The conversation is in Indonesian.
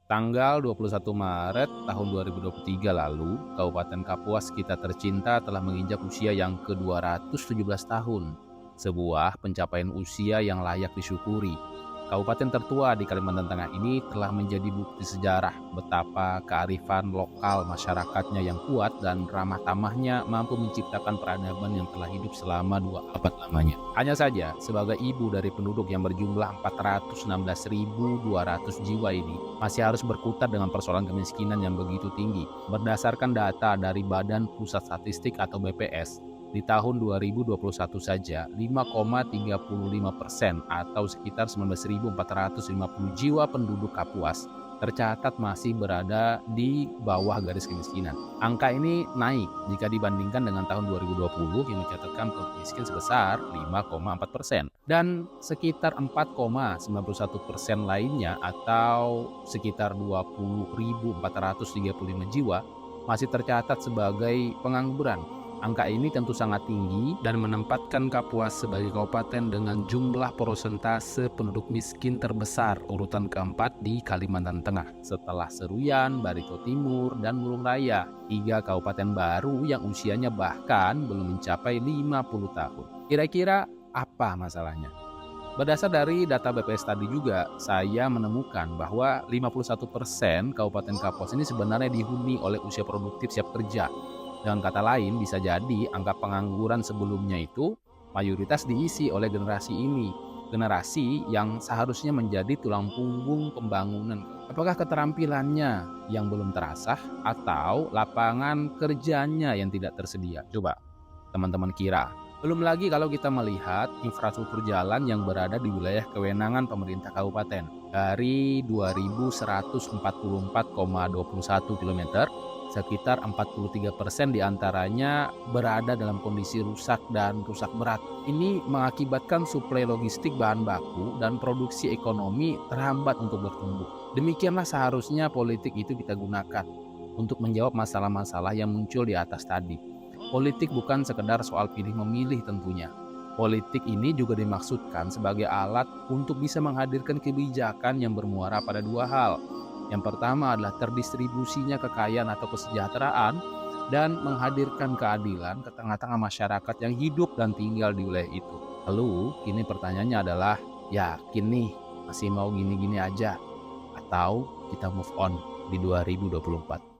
Tanggal 21 Maret tahun 2023 lalu, Kabupaten Kapuas kita tercinta telah menginjak usia yang ke-217 tahun. Sebuah pencapaian usia yang layak disyukuri. Kabupaten tertua di Kalimantan Tengah ini telah menjadi bukti sejarah betapa kearifan lokal masyarakatnya yang kuat dan ramah tamahnya mampu menciptakan peradaban yang telah hidup selama 2 abad lamanya. Hanya saja, sebagai ibu dari penduduk yang berjumlah 416.200 jiwa ini, masih harus berkutat dengan persoalan kemiskinan yang begitu tinggi. Berdasarkan data dari Badan Pusat Statistik atau BPS, di tahun 2021 saja 5,35% atau sekitar 19.450 jiwa penduduk Kapuas tercatat masih berada di bawah garis kemiskinan. Angka ini naik jika dibandingkan dengan tahun 2020 yang mencatatkan penduduk miskin sebesar 5,4%. Dan sekitar 4,91% lainnya atau sekitar 20.435 jiwa masih tercatat sebagai pengangguran. Angka ini tentu sangat tinggi dan menempatkan Kapuas sebagai kabupaten dengan jumlah persentase penduduk miskin terbesar urutan keempat di Kalimantan Tengah setelah Seruyan, Barito Timur, dan Bulung Raya. 3 kabupaten baru yang usianya bahkan belum mencapai 50 tahun. Kira-kira apa masalahnya? Berdasar dari data BPS tadi juga, saya menemukan bahwa 51% Kabupaten Kapuas ini sebenarnya dihuni oleh usia produktif siap kerja. Dengan kata lain, bisa jadi angka pengangguran sebelumnya itu mayoritas diisi oleh generasi ini. Generasi yang seharusnya menjadi tulang punggung pembangunan. Apakah keterampilannya yang belum terasah atau lapangan kerjanya yang tidak tersedia? Coba teman-teman kira. Belum lagi kalau kita melihat infrastruktur jalan yang berada di wilayah kewenangan pemerintah kabupaten. Dari 2.144,21 km, sekitar 43% diantaranya berada dalam kondisi rusak dan rusak berat. Ini mengakibatkan suplai logistik bahan baku dan produksi ekonomi terhambat untuk bertumbuh. Demikianlah seharusnya politik itu kita gunakan untuk menjawab masalah-masalah yang muncul di atas tadi. Politik bukan sekedar soal pilih memilih tentunya. Politik ini juga dimaksudkan sebagai alat untuk bisa menghadirkan kebijakan yang bermuara pada 2 hal. Yang pertama adalah terdistribusinya kekayaan atau kesejahteraan dan menghadirkan keadilan ke tengah-tengah masyarakat yang hidup dan tinggal di wilayah itu. Lalu, kini pertanyaannya adalah, yakin nih masih mau gini-gini aja? Atau kita move on di 2024?